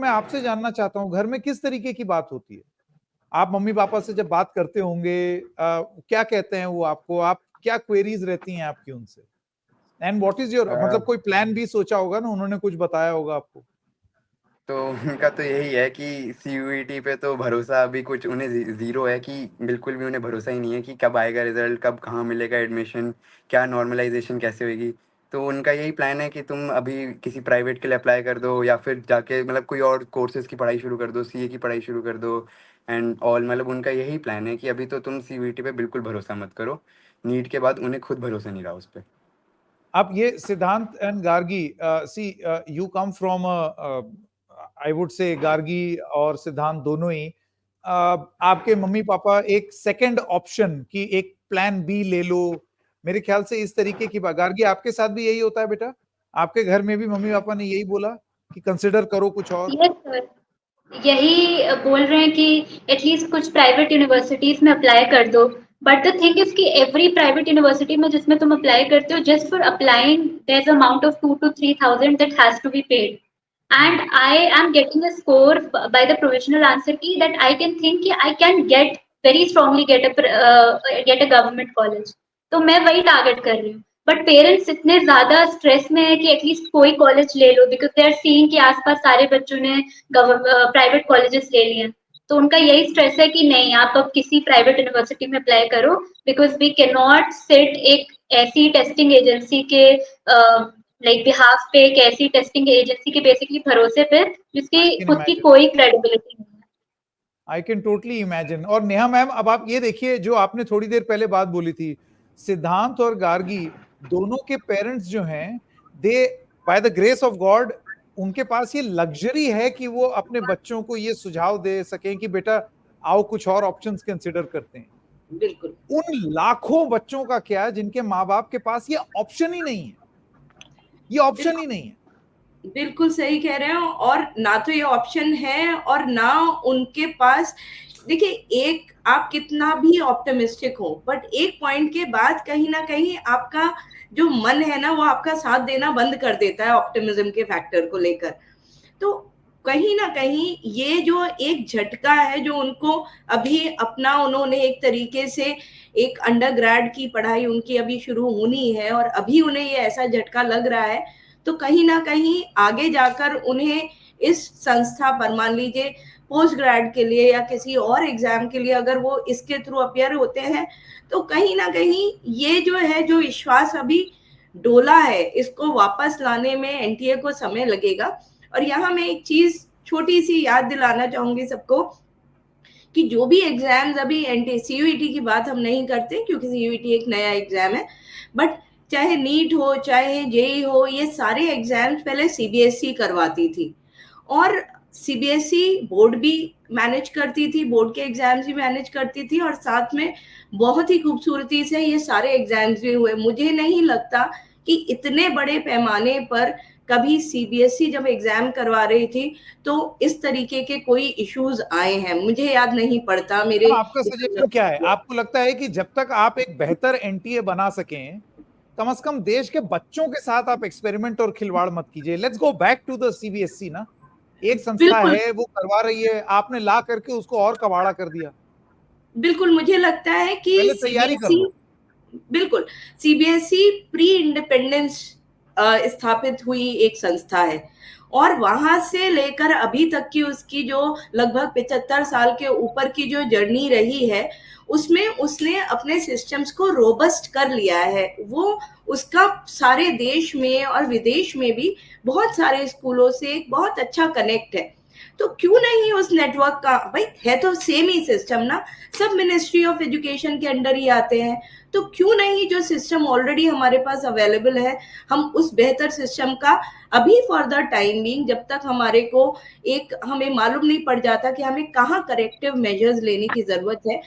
मैं आपसे जानना चाहता हूँ, घर में किस तरीके की बात होती है? आप मम्मी पापा से जब बात करते होंगे, क्या कहते हैं वो आपको? आप क्या क्वेरीज रहती हैं आपकी उनसे? एंड व्हाट इज योर, मतलब कोई प्लान भी सोचा होगा ना, उन्होंने कुछ बताया होगा आपको? तो उनका तो यही है कि सीयूईटी पे तो भरोसा अभी कुछ उन्हें ज़ीरो है, कि बिल्कुल भी उन्हें भरोसा ही नहीं है कि कब आएगा रिजल्ट, कब कहाँ मिलेगा एडमिशन, क्या नॉर्मलाइजेशन कैसे होगी। तो उनका यही प्लान है कि तुम अभी किसी प्राइवेट के लिए अप्लाई कर दो, या फिर जाके मतलब कोई और कोर्सेज़ की पढ़ाई शुरू कर दो, सीए की पढ़ाई शुरू कर दो एंड ऑल। मतलब उनका यही प्लान है कि अभी तो तुम सीयूईटी पे बिल्कुल भरोसा मत करो। नीट के बाद उन्हें खुद भरोसा नहीं रहा उस पर। अब ये Siddhant and Gargi, see you come from, I would say Gargi और सिद्धांत दोनों ही, आपके मम्मी पापा एक सेकंड ऑप्शन की एक प्लान बी ले लो, मेरे ख्याल से इस तरीके की बात। गार्गी, आपके साथ भी यही होता है बेटा? आपके घर में भी मम्मी पापा ने यही बोला कि कंसिडर करो कुछ और? यस सर, यही बोल रहे हैं कि एटलीस्ट कुछ प्राइवेट यूनिवर्सिटीज में अप्लाई कर दो। बट द थिंग इज कि एवरी प्राइवेट यूनिवर्सिटी में जिसमें तुम अप्लाई करते हो, just for applying there is amount of 2 to 3,000 that has to be paid. And I am getting a score by the provisional answer key that I can think कि I can get very strongly get a government college। तो मैं वही target कर रही हूँ। But parents इतने ज्यादा stress में है कि एटलीस्ट कोई कॉलेज ले लो, बिकॉज दे आर सीइंग कि आसपास सारे बच्चों ने प्राइवेट कॉलेजेस ले लिए हैं। तो उनका यही स्ट्रेस है कि नहीं, आप अब किसी प्राइवेट यूनिवर्सिटी में अप्लाई करो, because we can not sit एक ऐसी टेस्टिंग एजेंसी के लाइक बिहाफ पे, एक ऐसी टेस्टिंग एजेंसी के बेसिकली भरोसे पे जिसकी खुद की कोई क्रेडिबिलिटी नहीं है। I can totally imagine. और नेहा मैम, अब आप ये देखिए, जो आपने थोड़ी देर पहले बात बोली थी, सिद्धांत और गार्गी दोनों के पेरेंट्स जो हैं, they by the grace of God, उनके पास ये लग्जरी है कि वो अपने बच्चों को ये सुझाव दे सकें कि बेटा आओ कुछ और ऑप्शंस कंसिडर करते हैं। बिल्कुल। उन लाखों बच्चों का क्या जिनके माँ बाप के पास ये ऑप्शन ही नहीं है? ये ऑप्शन ही नहीं है। बिल्कुल सही कह रहे हो। और ना तो ये ऑप्शन है और ना उनके पास। देखिए, एक आप कितना भी ऑप्टिमिस्टिक हो, बट एक पॉइंट के बाद कहीं ना कहीं आपका जो मन है ना, वो आपका साथ देना बंद कर देता है ऑप्टिमिज्म के फैक्टर को लेकर। तो कहीं ना कहीं ये जो एक झटका है जो उनको अभी अपना, उन्होंने एक तरीके से एक अंडर ग्रेड की पढ़ाई उनकी अभी शुरू होनी है और अभी उन्हें ये ऐसा झटका लग रहा है, तो कहीं ना कहीं आगे जाकर उन्हें इस संस्था पर, मान लीजिए पोस्ट ग्रेड के लिए या किसी और एग्जाम के लिए अगर वो इसके थ्रू अपियर होते हैं, तो कहीं ना कहीं ये जो है, जो विश्वास अभी डोला है, इसको वापस लाने में एनटीए को समय लगेगा। और यहाँ मैं एक चीज छोटी सी याद दिलाना चाहूंगी सबको कि जो भी एग्जाम्स अभी एनटी सीयूईटी की बात हम नहीं करते क्योंकि सीयूईटी एक नया एग्जाम है, बट चाहे नीट हो चाहे जेई हो, ये सारे एग्जाम्स पहले सीबीएसई करवाती थी और सीबीएसई बोर्ड भी मैनेज करती थी, बोर्ड के एग्जाम्स भी मैनेज करती थी और साथ में बहुत ही खूबसूरती से ये सारे एग्जाम्स भी हुए। मुझे नहीं लगता कि इतने बड़े पैमाने पर कभी सीबीएसई जब एग्जाम करवा रही थी तो इस तरीके के कोई इश्यूज आए हैं, मुझे याद नहीं पड़ता। मेरे आपका सजेशन क्या है? आपको लगता है कि जब तक आप एक बेहतर एनटीए बना सकें, कम से कम देश के बच्चों के साथ आप एक्सपेरिमेंट और खिलवाड़ मत कीजिए? Let's go back to the CBSE ना। एक संस्था है, वो करवा रही है, आपने ला करके उसको और कबाड़ा कर दिया। बिल्कुल, मुझे लगता है कि पहले तैयारी कर लो। बिल्कुल, सीबीएसई प्री इंडिपेंडेंस स्थापित हुई एक संस्था है और वहां से लेकर अभी तक की उसकी जो लगभग 75 साल के ऊपर की जो जर्नी रही है, उसमें उसने अपने सिस्टम्स को रोबस्ट कर लिया है। वो उसका सारे देश में और विदेश में भी बहुत सारे स्कूलों से एक बहुत अच्छा कनेक्ट है। तो क्यों नहीं उस नेटवर्क का, भाई है तो सेम ही सिस्टम ना, सब मिनिस्ट्री ऑफ एजुकेशन के अंडर ही आते हैं, तो क्यों नहीं जो सिस्टम ऑलरेडी हमारे पास अवेलेबल है, हम उस बेहतर सिस्टम का अभी फॉर द टाइम बीइंग, जब तक हमारे को एक हमें मालूम नहीं पड़ जाता कि हमें कहाँ करेक्टिव मेजर्स लेने की जरूरत है,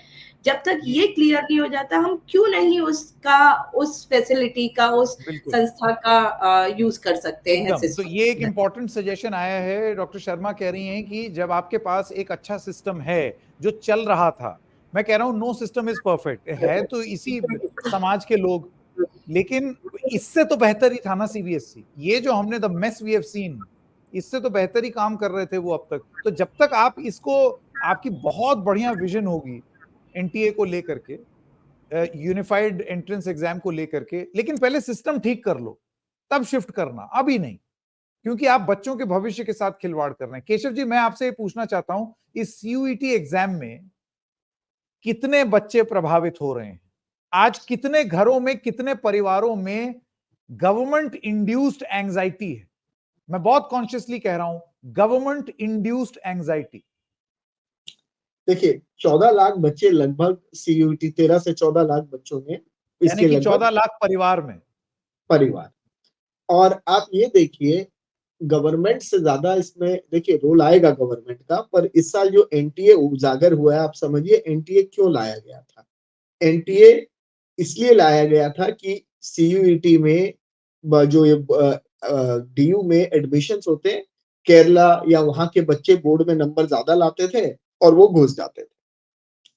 जब तक ये क्लियर नहीं हो जाता, हम क्यों नहीं उसका, उस फैसिलिटी का, उस संस्था का यूज कर सकते हैं। तो ये एक इंपॉर्टेंट सजेशन आया है। डॉक्टर शर्मा कह रही हैं कि जब आपके पास एक अच्छा सिस्टम है जो चल रहा था, मैं कह रहा हूं नो सिस्टम इज परफेक्ट है, तो इसी समाज के लोग, लेकिन इससे तो बेहतर ही था ना सीबीएसई। ये जो हमने the mess we have seen, इससे तो बेहतर ही काम कर रहे थे वो अब तक। तो जब तक आप इसको, आपकी बहुत बढ़िया विजन होगी एनटीए को लेकर के, यूनिफाइड एंट्रेंस एग्जाम को लेकर के, लेकिन पहले सिस्टम ठीक कर लो, तब शिफ्ट करना, अभी नहीं, क्योंकि आप बच्चों के भविष्य के साथ खिलवाड़ कर रहे हैं। केशव जी, मैं आपसे ये पूछना चाहता हूं, इस सीयूईटी एग्जाम में कितने बच्चे प्रभावित हो रहे हैं? आज कितने घरों में, कितने परिवारों में गवर्नमेंट इंड्यूस्ड एंजाइटी है? मैं बहुत कॉन्शियसली कह रहा हूं, गवर्नमेंट इंड्यूस्ड एंजाइटी। देखिए 14 लाख बच्चे लगभग सीयूईटी, 13 से 14 लाख बच्चों ने यानी कि 14 लाख परिवार में, परिवार। और आप ये देखिए गवर्नमेंट से ज्यादा इसमें देखिए रोल आएगा गवर्नमेंट का, पर इस साल जो एनटीए उजागर हुआ है, आप समझिए एनटीए क्यों लाया गया था। एनटीए इसलिए लाया गया था कि सीयूईटी में जो डीयू में एडमिशंस होते हैं, केरला या वहां के बच्चे बोर्ड में नंबर ज्यादा लाते थे और वो घुस जाते थे।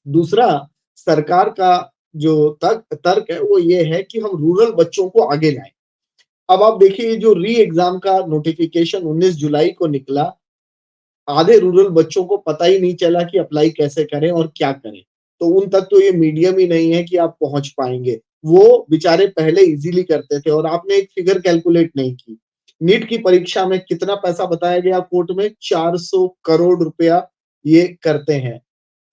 दूसरा, सरकार का जो तर्क है वो ये है कि हम रूरल बच्चों को आगे लाएं। अब आप देखिए जो री एग्जाम का नोटिफिकेशन 19 जुलाई को निकला, आधे रूरल बच्चों को पता ही नहीं चला कि अप्लाई कैसे करें और क्या करें। तो उन तक तो ये मीडियम ही नहीं है कि आप पहुंच पाएंगे। वो बेचारे पहले इजीली करते थे। और आपने एक फिगर कैलकुलेट नहीं की, नीट की परीक्षा में कितना पैसा बताया गया कोर्ट में, 400 करोड़ रुपया ये करते हैं।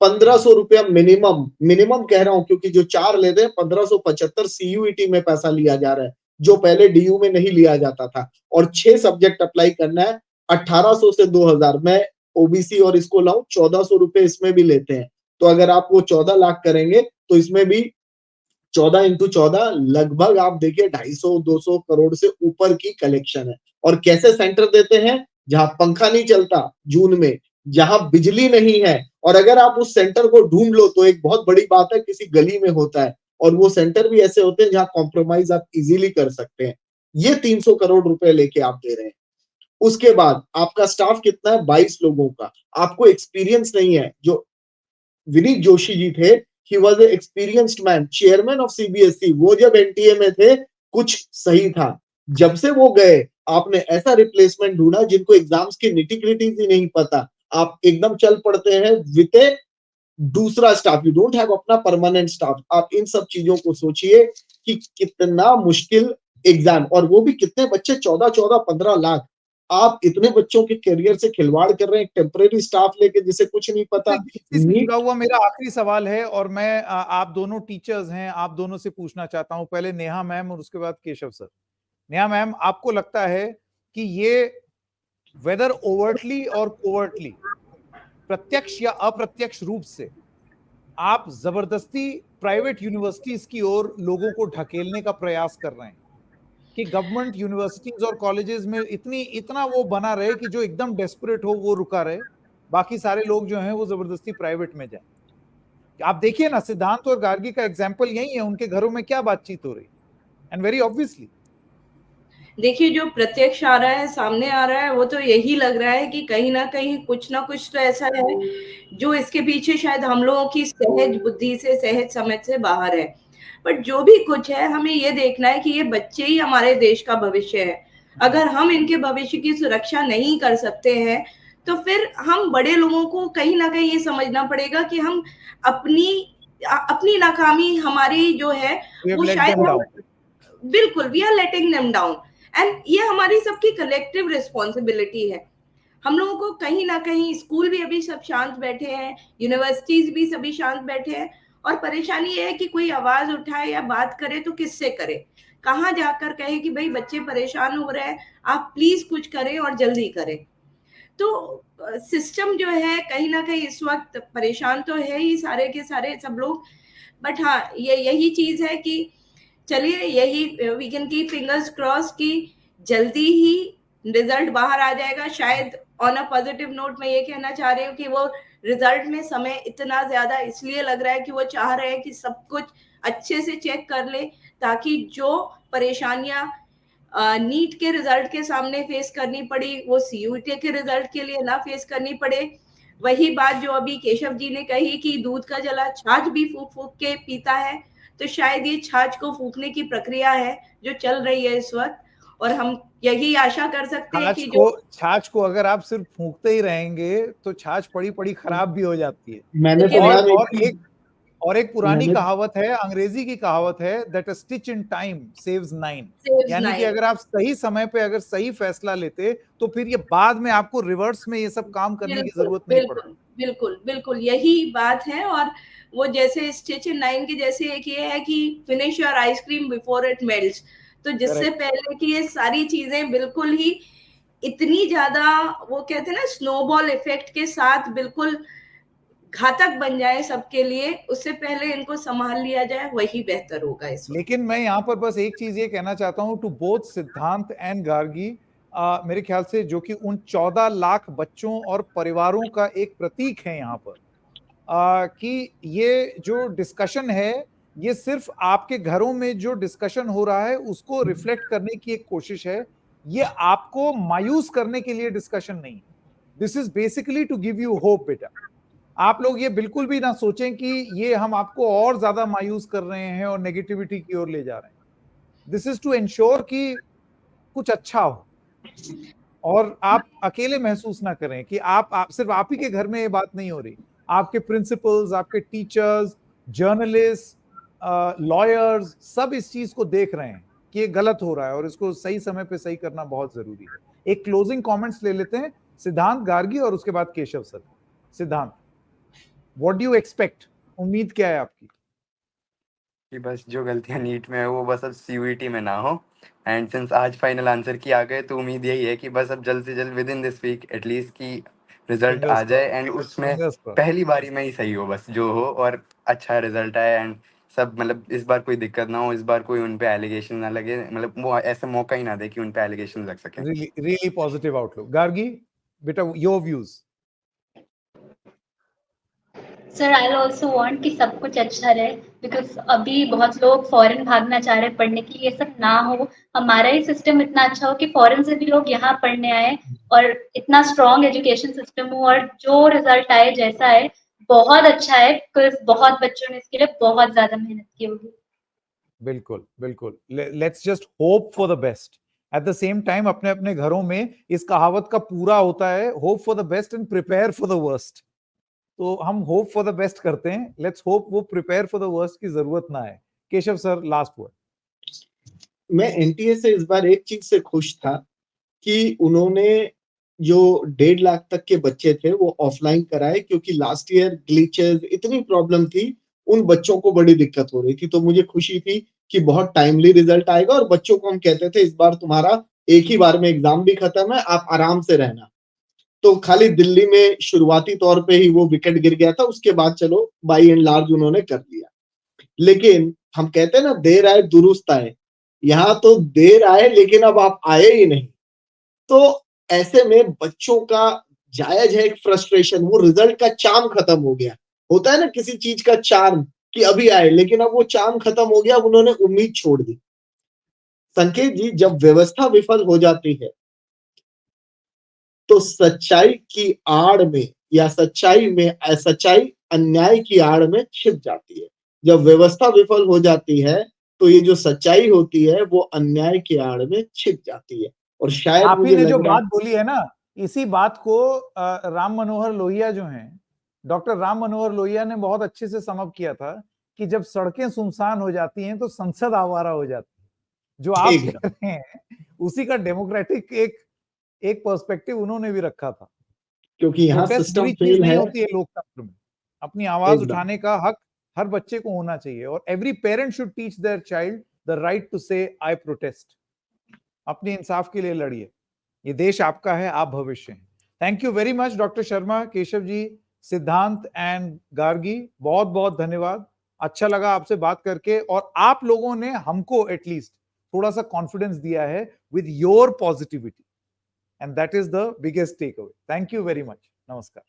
1500 रुपया मिनिमम कह रहा हूं, क्योंकि जो 4 लेते हैं 1575 सीयूईटी में पैसा लिया जा रहा है, जो पहले डीयू में नहीं लिया जाता था। और 6 सब्जेक्ट अप्लाई करना है, 1800 से 2000। मैं ओबीसी और इसको लाऊं, 1400 रुपए इसमें भी लेते हैं। तो अगर आप वो 14 लाख करेंगे तो इसमें भी 14 इंटू 14 लगभग आप देखिए 250-200 करोड़ से ऊपर की कलेक्शन है। और कैसे सेंटर देते हैं, जहां पंखा नहीं चलता जून में, जहां बिजली नहीं है, और अगर आप उस सेंटर को ढूंढ लो तो एक बहुत बड़ी बात है, किसी गली में होता है। और वो सेंटर भी ऐसे होते हैं जहां कॉम्प्रोमाइज आप इजीली कर सकते हैं। ये 300 करोड़ रुपए लेके आप दे रहे हैं। उसके बाद आपका स्टाफ कितना है, 22 लोगों का। आपको एक्सपीरियंस नहीं है। जो विनीत जोशी जी थे, he was a experienced man, chairman of CBSE. वो जब एनटीए में थे कुछ सही था, जब से वो गए आपने ऐसा रिप्लेसमेंट ढूंढा जिनको एग्जाम्स की निटी-ग्रिटीज ही नहीं पता। आप एकदम चल पड़ते हैं विद ए दूसरा स्टाफ, यू डोंट हैव अपना परमानेंट स्टाफ। आप इन सब चीजों को सोचिए कि कितना मुश्किल एग्जाम, और वो भी कितने बच्चे, 14-15 लाख। आप इतने बच्चों के करियर से खिलवाड़ कर रहे हैं, टेम्परेरी स्टाफ लेके जिसे कुछ नहीं पता। इसी से जुड़ा हुआ मेरा आखिरी सवाल है, और मैं आप दोनों टीचर्स हैं, आप दोनों से पूछना चाहता हूं, पहले नेहा मैम और उसके बाद केशव सर। नेहा मैम, आपको लगता है कि ये वेदर ओवर्टली और कोवर्टली, प्रत्यक्ष या अप्रत्यक्ष रूप से, आप जबरदस्ती प्राइवेट यूनिवर्सिटीज की ओर लोगों को ढकेलने का प्रयास कर रहे हैं कि गवर्नमेंट यूनिवर्सिटीज और कॉलेजेस में इतना वो बना रहे कि जो एकदम डेस्परेट हो वो रुका रहे, बाकी सारे लोग जो हैं वो जबरदस्ती प्राइवेट में जाए? आप देखिए ना, सिद्धांत और गार्गी का एग्जाम्पल यही है, उनके घरों में क्या बातचीत हो रही, एंड वेरी ऑब्वियसली। देखिए जो प्रत्यक्ष आ रहा है, सामने आ रहा है, वो तो यही लग रहा है कि कहीं ना कुछ तो ऐसा है जो इसके पीछे शायद हम लोगों की सहज बुद्धि से, सहज समझ से बाहर है। बट जो भी कुछ है, हमें ये देखना है कि ये बच्चे ही हमारे देश का भविष्य है। अगर हम इनके भविष्य की सुरक्षा नहीं कर सकते हैं तो फिर हम बड़े लोगों को कहीं ना कहीं ये समझना पड़ेगा कि हम अपनी नाकामी हमारी जो है वो शायद बिल्कुल we are letting them down, and ये हमारी सबकी कलेक्टिव रिस्पॉन्सिबिलिटी है। हम लोगों को कहीं ना कहीं, स्कूल भी अभी सब शांत बैठे हैं, यूनिवर्सिटीज भी सभी शांत बैठे हैं, और परेशानी ये है कि कोई आवाज उठाए या बात करे तो किससे करे, कहाँ जाकर कहे कि भाई बच्चे परेशान हो रहे हैं, आप प्लीज कुछ करें और जल्दी करें। तो सिस्टम जो है कहीं ना कहीं इस वक्त परेशान तो है ही, सारे के सारे सब लोग। बट हाँ, यही चीज है कि चलिए, यही we can keep fingers cross कि जल्दी ही रिजल्ट बाहर आ जाएगा। शायद ऑन अ पॉजिटिव नोट मैं ये कहना चाह रही हूँ कि वो रिजल्ट में समय इतना ज्यादा इसलिए लग रहा है कि वो चाह रहे हैं कि सब कुछ अच्छे से चेक कर ले, ताकि जो परेशानियां नीट के रिजल्ट के सामने फेस करनी पड़ी वो सीयूईटी के रिजल्ट के लिए ना फेस करनी पड़े। वही बात जो अभी केशव जी ने कही कि दूध का जला छाछ भी फूक फूक के पीता है, तो शायद ये छाछ को फूकने की प्रक्रिया है जो चल रही है इस वक्त। और हम यही आशा कर सकते हैं कि छाछ को अगर आप सिर्फ फूंकते ही रहेंगे तो छाछ पड़ी पड़ी खराब भी हो जाती है। मैंने तो मैम और एक पुरानी कहावत है, अंग्रेजी की कहावत है, that a stitch in time saves 9। यानी कि अगर आप सही समय पे अगर सही फैसला लेते तो फिर ये बाद में आपको रिवर्स में ये सब काम करने की जरूरत नहीं पड़ती। बिल्कुल बिल्कुल यही बात है। और वो जैसे स्टिच इन 9 की जैसे एक ये है कि finish your ice cream before it melts, तो जिससे पहले कि ये सारी चीजें बिल्कुल ही इतनी ज्यादा वो कहते हैं ना स्नोबॉल इफेक्ट के साथ बिल्कुल घातक बन जाए सबके लिए, उससे पहले इनको संभाल लिया जाए, वही बेहतर होगा इस वक्त। लेकिन मैं यहाँ पर बस एक चीज ये कहना चाहता हूँ टू बोथ सिद्धांत एंड गार्गी, मेरे ख्याल से जो कि उन 14 लाख बच्चों और परिवारों का एक प्रतीक है यहाँ पर, कि ये जो डिस्कशन है ये सिर्फ आपके घरों में जो डिस्कशन हो रहा है उसको रिफ्लेक्ट करने की एक कोशिश है, ये आपको मायूस करने के लिए डिस्कशन नहीं है। This is basically to give you hope. बेटा आप लोग ये बिल्कुल भी ना सोचें कि ये हम आपको और ज्यादा मायूस कर रहे हैं और नेगेटिविटी की ओर ले जा रहे हैं। दिस इज टू एंश्योर कि कुछ अच्छा हो और आप अकेले महसूस ना करें कि आप सिर्फ आप ही के घर में ये बात नहीं हो रही, आपके प्रिंसिपल्स, आपके टीचर्स, जर्नलिस्ट, लॉयर्स सब इस चीज को देख रहे हैं कि ये गलत हो रहा है और इसको सही समय पे सही करना बहुत जरूरी है। एक क्लोजिंग कमेंट्स ले लेते हैं सिद्धांत गार्गी और उसके बाद केशव सर। सिद्धांत, व्हाट डू यू एक्सपेक्ट, उम्मीद क्या है आपकी? कि बस जो गलतियां नीट में है वो बस अब सीयूईटी में ना हो। एंड सिंस आज फाइनल आंसर की आ गए तो उम्मीद यही है कि बस अब जल्द से जल्द within this week at least की रिजल्ट आ जाए एंड उसमें पहली बारी में ही सही हो, बस जो हो और अच्छा रिजल्ट आए एंड सब मतलब इस बार कोई दिक्कत ना हो, इस बार कोई उन पे एलिगेशन ना लगे, मतलब वो ऐसा मौका ही ना दे कि उन पे एलिगेशन लग सके। really positive outlook. गार्गी बेटा, your views? Sir I also want कि सब कुछ अच्छा रहे, बिकॉज अभी बहुत लोग फॉरेन भागना चाह रहे हैं पढ़ने के लिए, सब ना हो, हमारा ही सिस्टम इतना अच्छा हो कि फॉरेन से भी लोग यहाँ पढ़ने आए और इतना स्ट्रॉन्ग एजुकेशन सिस्टम हो और जो रिजल्ट आए जैसा है बहुत अच्छा है, बिकॉज बहुत बच्चों ने इसके लिए बहुत ज्यादा मेहनत की होगी। बिल्कुल बिल्कुल, let's just hope for the best. At the same time अपने अपने घरों में इस कहावत का पूरा होता है, hope for the best and prepare for the worst. तो हम होप फॉर द बेस्ट करते हैं, लेट्स होप वो प्रिपेयर फॉर द वर्स्ट की जरूरत ना है। Keshav sir, last word. मैं एनटीए से इस बार एक चीज से खुश था कि उन्होंने जो 1.5 लाख तक के बच्चे थे वो ऑफलाइन कराए, क्योंकि लास्ट ईयर ग्लिचेस इतनी प्रॉब्लम थी, उन बच्चों को बड़ी दिक्कत हो रही थी। तो मुझे खुशी थी कि बहुत टाइमली रिजल्ट आएगा और बच्चों को हम कहते थे इस बार तुम्हारा एक ही बार में एग्जाम भी खत्म है, आप आराम से रहना। तो खाली दिल्ली में शुरुआती तौर पे ही वो विकेट गिर गया था, उसके बाद चलो बाई एंड लार्ज उन्होंने कर दिया। लेकिन हम कहते हैं ना देर आए दुरुस्त आए, यहाँ तो देर आए लेकिन अब आप आए ही नहीं। तो ऐसे में बच्चों का जायज है एक फ्रस्ट्रेशन, वो रिजल्ट का चार्म खत्म हो गया। होता है ना किसी चीज का चार्म कि अभी आए, लेकिन अब वो चार्म खत्म हो गया, अब उन्होंने उम्मीद छोड़ दी। संकेत जी, जब व्यवस्था विफल हो जाती है तो सच्चाई की आड़ में या सच्चाई अन्याय की आड़ में छिप जाती है। जब व्यवस्था विफल हो जाती है तो ये जो सच्चाई होती है वो अन्याय की आड़ में छिप जाती है। और शायद आप ही मुझे ने जो लग रहा बात बोली है ना, इसी बात को राम मनोहर लोहिया जो हैं, डॉक्टर राम मनोहर लोहिया ने बहुत अच्छे से समअप किया था कि जब सड़कें सुनसान हो जाती हैं तो संसद आवारा हो जाती है। जो आप कह रहे हैं उसी का डेमोक्रेटिक एक पर्सपेक्टिव उन्होंने भी रखा था, क्योंकि यहाँ प्रोटेस्ट सिस्टम बुरी चीज फेल नहीं है। होती है लोकतंत्र में। अपनी आवाज एकदम उठाने का हक हर बच्चे को होना चाहिए और every parent should teach their child the right to say I protest. अपने इंसाफ के लिए लड़िए, ये देश आपका है, आप भविष्य हैं। Thank you very much doctor Sharma, Keshav ji, Siddhant and Gargi, बहुत बहुत धन्यवाद। अच्छा लगा आपसे बात करके और आप लोगों ने हमको एटलीस्ट थोड़ा सा कॉन्फिडेंस दिया है with your positivity and that is the biggest takeaway. Thank you very much. नमस्कार।